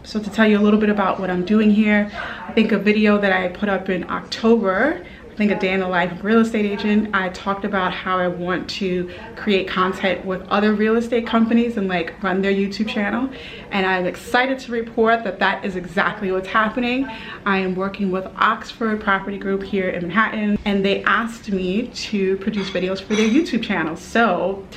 So to tell you a little bit about what I'm doing here, I think a video that I put up in October, I think a day in the life of a real estate agent, I talked about how I want to create content with other real estate companies and like run their YouTube channel. And I'm excited to report that that is exactly what's happening. I am working with Oxford Property Group here in Manhattan, and they asked me to produce videos for their YouTube channel. So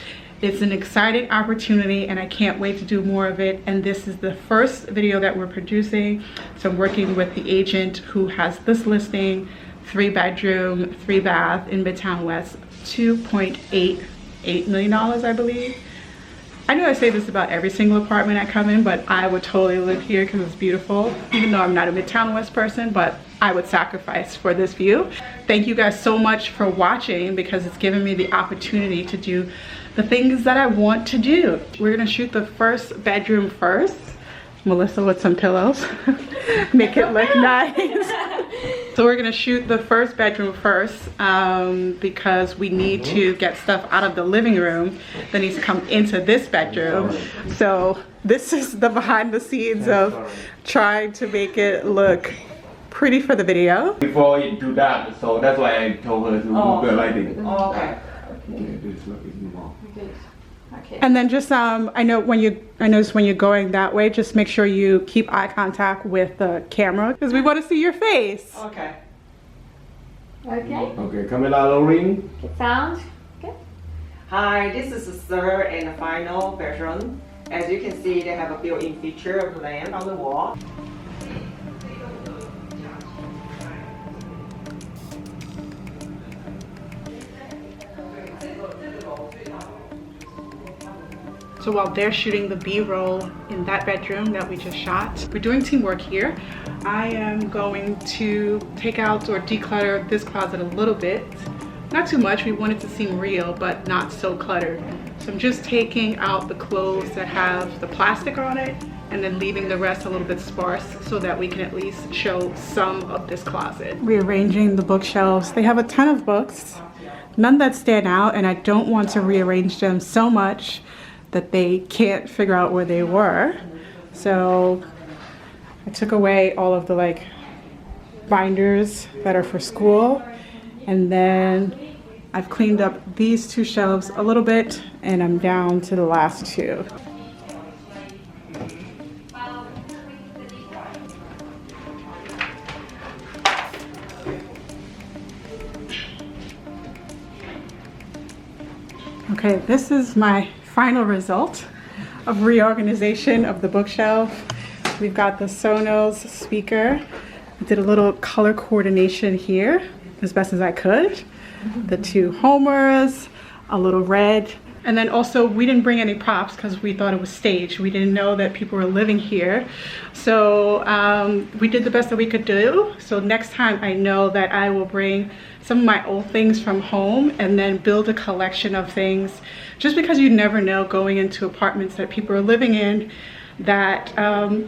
it's an exciting opportunity and I can't wait to do more of it. And this is the first video that we're producing. So I'm working with the agent who has this listing, 3-bedroom, 3-bath in Midtown West, $2.88 million, I believe. I know I say this about every single apartment I come in, but I would totally live here because it's beautiful. Even though I'm not a Midtown West person, but I would sacrifice for this view. Thank you guys so much for watching because it's given me the opportunity to do the things that I want to do. We're gonna shoot the first bedroom first. Melissa with some pillows. Make it look nice. So we're gonna shoot the first bedroom first because we need to get stuff out of the living room that needs to come into this bedroom. So this is the behind the scenes of trying to make it look pretty for the video. Before you do that, so that's why I told her to do the lighting. Oh, okay. Okay. And then just I noticed when you're going that way, just make sure you keep eye contact with the camera because we want to see your face. Okay. Okay. Okay, camera rolling. Sound good. Hi, this is the third and final bedroom. As you can see, they have a built-in feature of lamp on the wall. So while they're shooting the B-roll in that bedroom that we just shot, we're doing teamwork here. I am going to take out or declutter this closet a little bit. Not too much, we want it to seem real, but not so cluttered. So I'm just taking out the clothes that have the plastic on it and then leaving the rest a little bit sparse so that we can at least show some of this closet. Rearranging the bookshelves. They have a ton of books, none that stand out, and I don't want to rearrange them so much that they can't figure out where they were. So I took away all of the like binders that are for school, and then I've cleaned up these two shelves a little bit and I'm down to the last two. Okay, this is my final result of reorganization of the bookshelf. We've got the Sonos speaker. I did a little color coordination here as best as I could. The two homers, a little red. And then also we didn't bring any props because we thought it was staged. We didn't know that people were living here. So we did the best that we could do. So next time I know that I will bring some of my old things from home and then build a collection of things, just because you never know going into apartments that people are living in, that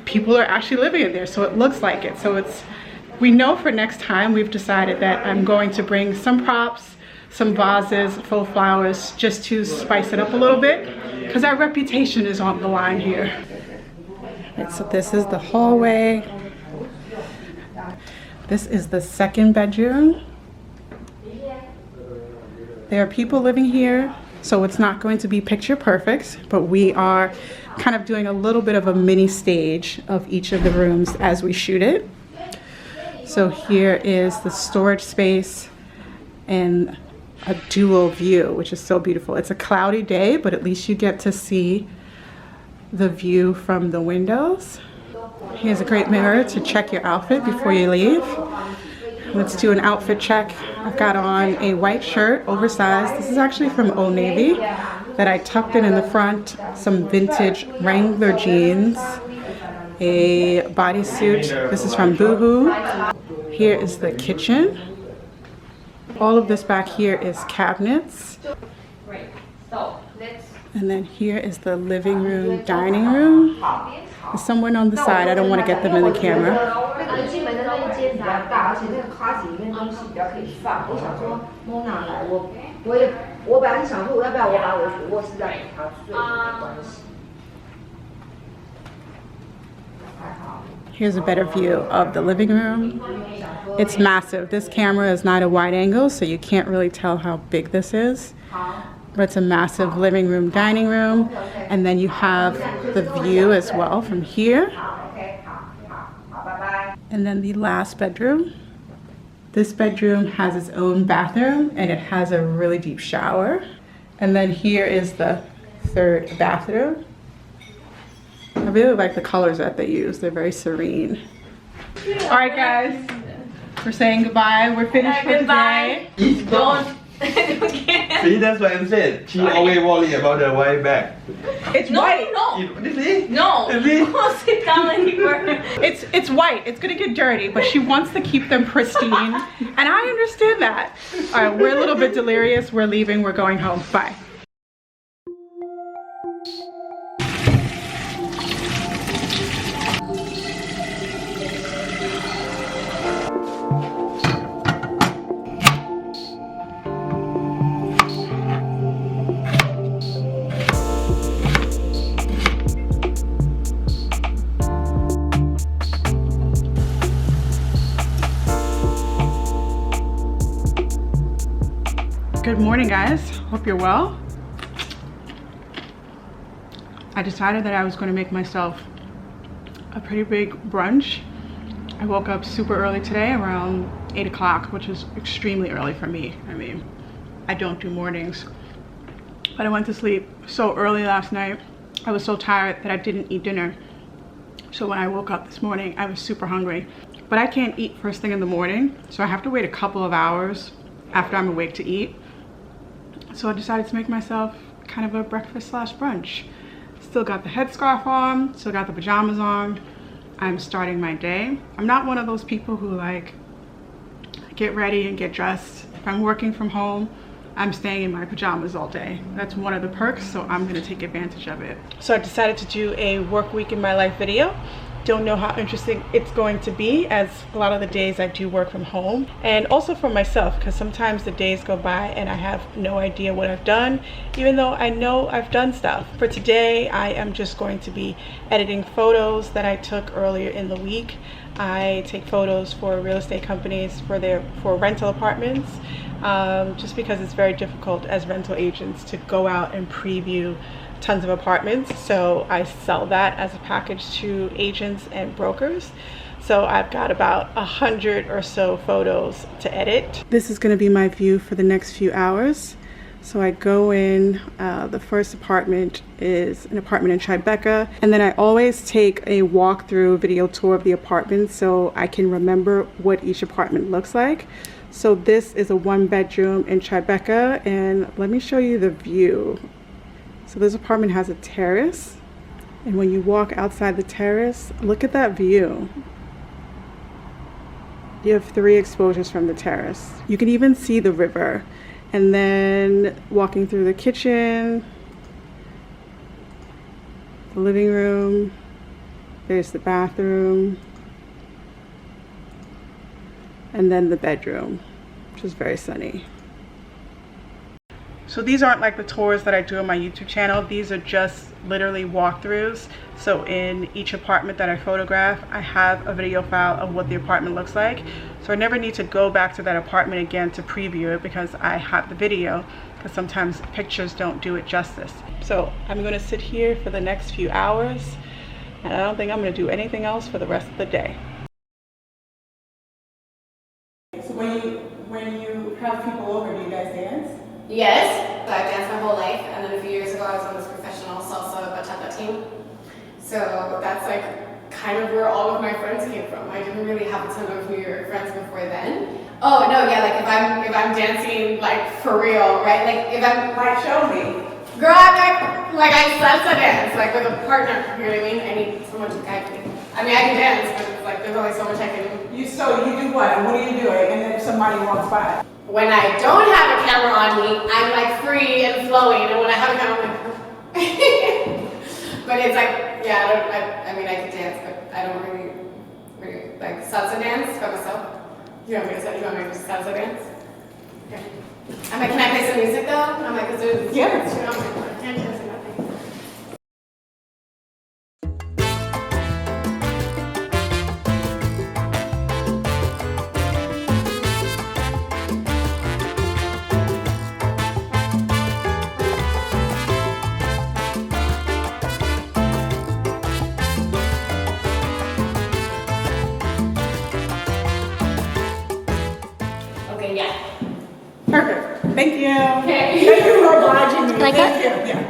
people are actually living in there, so it looks like it. So we know for next time, we've decided that I'm going to bring some props, some vases, faux flowers, just to spice it up a little bit, because our reputation is on the line here. Right, so this is the hallway. This is the second bedroom. There are people living here, so it's not going to be picture perfect, but we are kind of doing a little bit of a mini stage of each of the rooms as we shoot it. So here is the storage space and a dual view, which is so beautiful. It's a cloudy day, but at least you get to see the view from the windows. Here's a great mirror to check your outfit before you leave. Let's do an outfit check. I've got on a white shirt, oversized. This is actually from Old Navy that I tucked in the front. Some vintage Wrangler jeans, a bodysuit. This is from Boohoo. Here is the kitchen. All of this back here is cabinets. And then here is the living room, dining room. There's someone on the side. I don't want to get them in the camera. Here's a better view of the living room. It's massive. This camera is not a wide angle, so you can't really tell how big this is. But it's a massive living room, dining room. And then you have the view as well from here. And then the last bedroom. This bedroom has its own bathroom and it has a really deep shower. And then here is the third bathroom. I really like the colors that they use. They're very serene. All right, guys. We're saying goodbye. We're finished for today. Don't. See, that's what I'm saying. She always worry about the white bag. It's white. No. You see? No. You see? Don't sit down anymore. It's white. It's gonna get dirty, but she wants to keep them pristine, and I understand that. All right, we're a little bit delirious. We're leaving. We're going home. Bye. Good morning, guys. Hope you're well. I decided that I was going to make myself a pretty big brunch. I woke up super early today, around 8 o'clock, which is extremely early for me. I mean, I don't do mornings. But I went to sleep so early last night. I was so tired that I didn't eat dinner. So when I woke up this morning, I was super hungry. But I can't eat first thing in the morning, so I have to wait a couple of hours after I'm awake to eat. So I decided to make myself kind of a breakfast slash brunch. Still got the headscarf on, still got the pajamas on. I'm starting my day. I'm not one of those people who like get ready and get dressed. If I'm working from home, I'm staying in my pajamas all day. That's one of the perks, so I'm gonna take advantage of it. So I decided to do a work week in my life video. Don't know how interesting it's going to be, as a lot of the days I do work from home, and also for myself, because sometimes the days go by and I have no idea what I've done, even though I know I've done stuff. For today, I am just going to be editing photos that I took earlier in the week. I take photos for real estate companies for rental apartments, just because it's very difficult as rental agents to go out and preview tons of apartments. So I sell that as a package to agents and brokers. So I've got about 100 or so photos to edit. This is going to be my view for the next few hours. So I go in, the first apartment is an apartment in Tribeca, and then I always take a walkthrough video tour of the apartment so I can remember what each apartment looks like. So this is a 1-bedroom in Tribeca, and let me show you the view. So this apartment has a terrace, and when you walk outside the terrace, look at that view. You have 3 exposures from the terrace. You can even see the river. And then walking through the kitchen, the living room, there's the bathroom, and then the bedroom, which is very sunny. So these aren't like the tours that I do on my YouTube channel. These are just literally walkthroughs. So in each apartment that I photograph, I have a video file of what the apartment looks like. So I never need to go back to that apartment again to preview it because I have the video, because sometimes pictures don't do it justice. So I'm gonna sit here for the next few hours, and I don't think I'm gonna do anything else for the rest of the day. So when you have people over, do you guys dance? Yes, I've danced my whole life, and then a few years ago I was on this professional salsa bachata team. So that's like kind of where all of my friends came from. I didn't really have a ton of New York friends before then. Oh no, yeah, like if I'm dancing like for real, right? Like if I'm Like, show me. girl, I'm like I salsa dance, like with a partner. You know what I mean? I need someone to guide me. I mean, I can dance, but it's like there's only so much I can do. So you do what? And what are you doing? And then if somebody walks by. When I don't have a camera on me, I'm like free and flowing, and when I have a camera, I'm like, but it's like, yeah, I mean, I can dance, but I don't really like salsa dance by myself. You want me to just salsa dance? Okay. I'm like, can I play some music though? I'm like, is there? Yeah. I'm like, I can't dance or nothing. Thank you. Okay. Thank you for obliging me. Like Thank that? you. Yeah.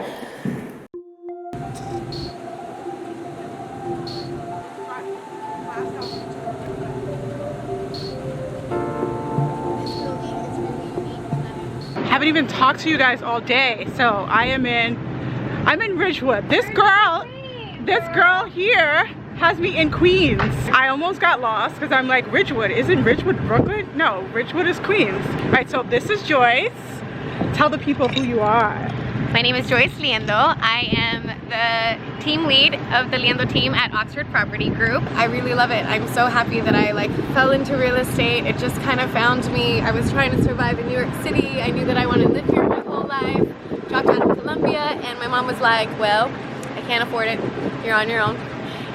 Haven't even talked to you guys all day, so I'm in Ridgewood. This girl here has me in Queens. I almost got lost because I'm like, Ridgewood, isn't Ridgewood Brooklyn? No, Ridgewood is Queens. All right, so this is Joyce. Tell the people who you are. My name is Joyce Lando. I am the team lead of the Lando team at Oxford Property Group. I really love it. I'm so happy that I like fell into real estate. It just kind of found me. I was trying to survive in New York City. I knew that I wanted to live here my whole life. Dropped out of Columbia, and my mom was like, well, I can't afford it. You're on your own.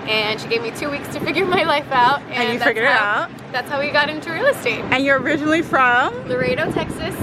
And she gave me 2 weeks to figure my life out. And you figured it out. That's how we got into real estate. And you're originally from? Laredo, Texas.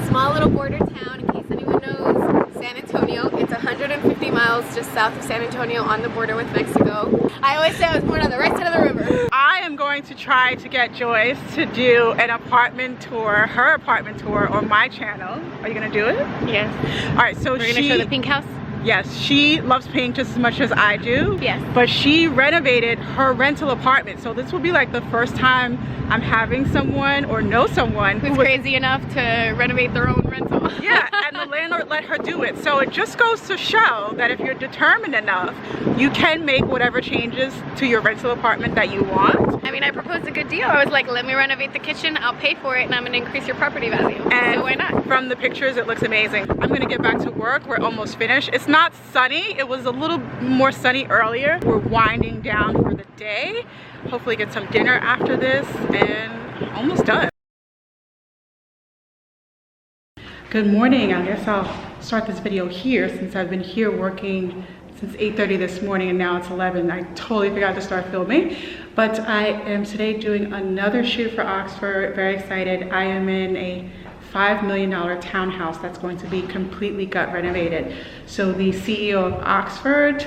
Small little border town, in case anyone knows, San Antonio. It's 150 miles just south of San Antonio on the border with Mexico. I always say I was born on the right side of the river. I am going to try to get Joyce to do an apartment tour, her apartment tour on my channel. Are you gonna do it? Yes. All right, so We're gonna show the pink house. Yes, she loves pink just as much as I do. Yes. But she renovated her rental apartment. So this will be like the first time I'm having someone or know someone Who's crazy enough to renovate their own rental. Yeah, and the landlord let her do it. So it just goes to show that if you're determined enough, you can make whatever changes to your rental apartment that you want. I mean, I proposed a good deal. I was like, let me renovate the kitchen, I'll pay for it, and I'm gonna increase your property value. And so why not? From the pictures, it looks amazing. I'm gonna get back to work. We're almost finished. It's not sunny. It was a little more sunny earlier. We're winding down for the day. Hopefully get some dinner after this, and almost done. Good morning. I guess I'll start this video here since I've been here working since 8:30 this morning and now it's 11. I totally forgot to start filming, but I am today doing another shoot for Oxford. Very excited. I am in a $5 million townhouse that's going to be completely gut renovated. So the CEO of Oxford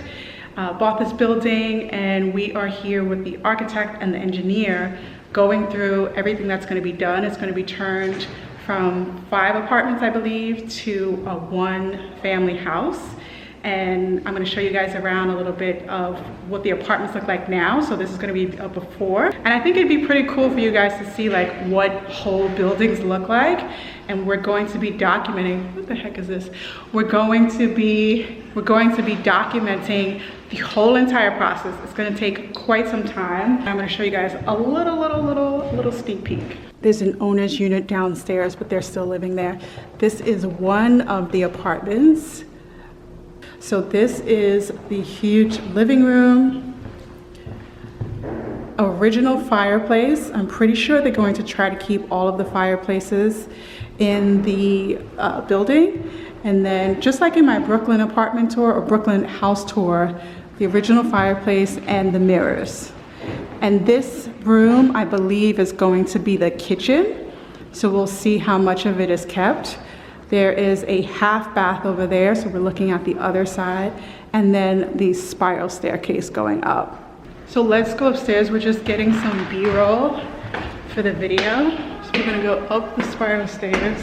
bought this building, and we are here with the architect and the engineer going through everything that's going to be done. It's going to be turned from 5 apartments, I believe, to a 1-family house. And I'm going to show you guys around a little bit of what the apartments look like now. So this is going to be a before, and I think it'd be pretty cool for you guys to see like what whole buildings look like. And we're going to be documenting, what the heck is this? We're going to be documenting the whole entire process. It's going to take quite some time. I'm going to show you guys a little sneak peek. There's an owner's unit downstairs, but they're still living there. This is one of the apartments. So this is the huge living room. Original fireplace. I'm pretty sure they're going to try to keep all of the fireplaces in the building. And then just like in my Brooklyn apartment tour or Brooklyn house tour, the original fireplace and the mirrors. And this room, I believe, is going to be the kitchen. So we'll see how much of it is kept. There is a half bath over there, so we're looking at the other side, and then the spiral staircase going up. So let's go upstairs. We're just getting some B-roll for the video. So we're gonna go up the spiral stairs,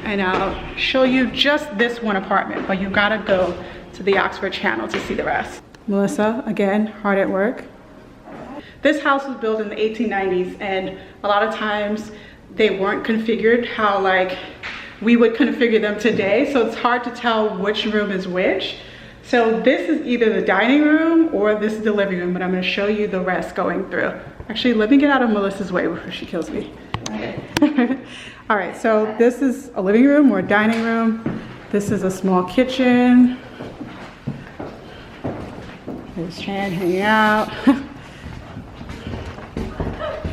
and I'll show you just this one apartment, but you gotta go to the Oxford channel to see the rest. Melissa, again, hard at work. This house was built in the 1890s, and a lot of times they weren't configured how like we would configure them today, so it's hard to tell which room is which. So this is either the dining room or this is the living room, but I'm gonna show you the rest going through. Actually, let me get out of Melissa's way before she kills me. All right, so this is a living room or a dining room. This is a small kitchen. There's Chan hanging out.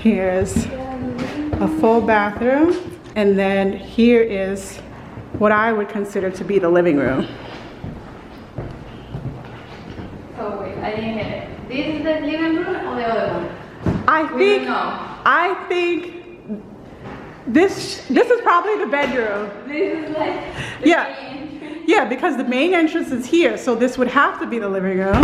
Here's a full bathroom. And then here is what I would consider to be the living room. So wait, I didn't get it. This is the living room or the other one? I think this is probably the bedroom. This is like Yeah, because the main entrance is here, so this would have to be the living room.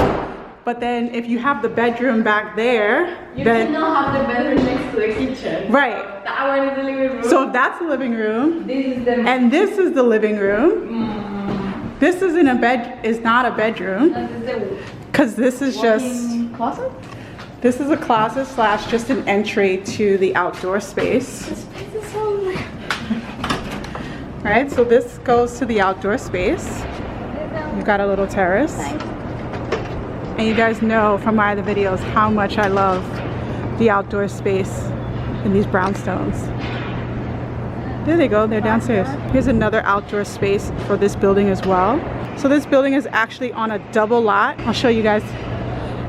But then if you have the bedroom back there, you then cannot have the bedroom next to the kitchen. right. I that one is the living room. So that's the living room. This is the And this is the living room. This isn't a bed, is not a bedroom. and this is the Because this is just, walk-in closet. this is a closet slash just an entry to the outdoor space. The space is so Right, so this goes to the outdoor space. You've got a little terrace. And you guys know from my other videos how much I love the outdoor space in these brownstones. There they go, they're downstairs. Here's another outdoor space for this building as well. So this building is actually on a double lot. I'll show you guys.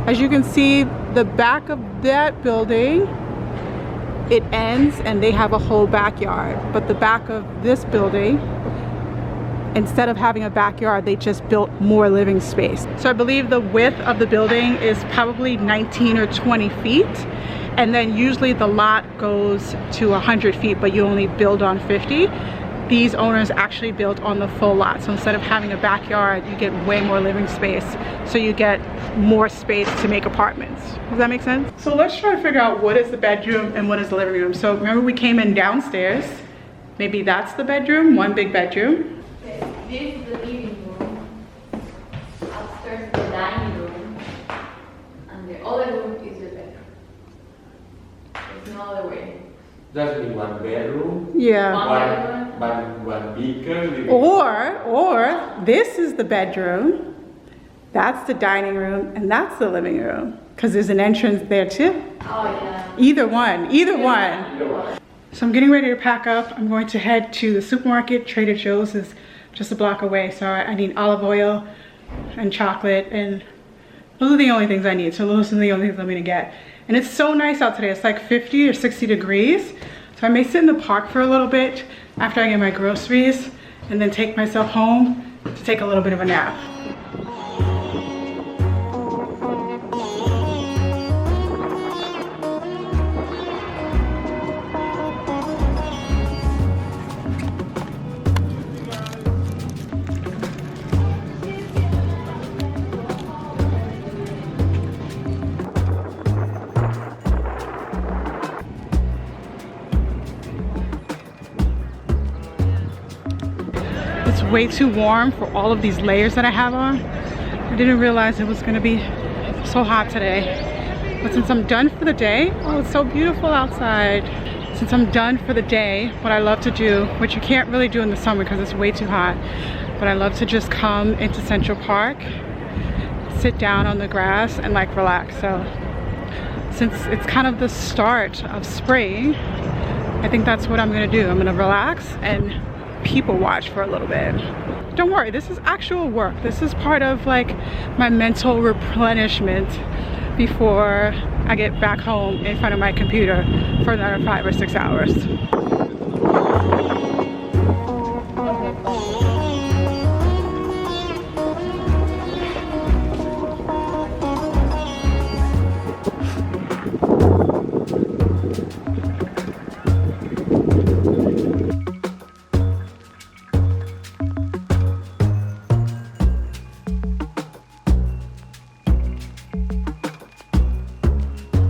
As you can see, the back of that building, it ends and they have a whole backyard. But the back of this building, instead of having a backyard, they just built more living space. So I believe the width of the building is probably 19 or 20 feet. And then usually the lot goes to 100 feet, but you only build on 50. These owners actually built on the full lot. So instead of having a backyard, you get way more living space. So you get more space to make apartments. Does that make sense? So let's try to figure out what is the bedroom and what is the living room. So remember we came in downstairs. Maybe that's the bedroom, one big bedroom. This is the living room. Upstairs is the dining room. And the other room is the bedroom. There's no other way. Just in one bedroom. Yeah. One bigger living Or this is the bedroom, that's the dining room, and that's the living room. Because there's an entrance there too. Oh yeah. Either one. So I'm getting ready to pack up. I'm going to head to the supermarket. Trader Joe's is just a block away. So I need olive oil and chocolate, and those are the only things I need. So those are the only things I'm gonna get. And it's so nice out today. It's like 50 or 60 degrees. So I may sit in the park for a little bit after I get my groceries and then take myself home to take a little bit of a nap. It's way too warm for all of these layers that I have on. I didn't realize it was gonna be so hot today. But since I'm done for the day, oh, it's so beautiful outside. Since I'm done for the day, what I love to do, which you can't really do in the summer because it's way too hot, but I love to just come into Central Park, sit down on the grass and like relax. So since it's kind of the start of spring, I think that's what I'm gonna do. I'm gonna relax and people watch for a little bit. Don't worry, this is actual work. This is part of like my mental replenishment before I get back home in front of my computer for another 5 or 6 hours.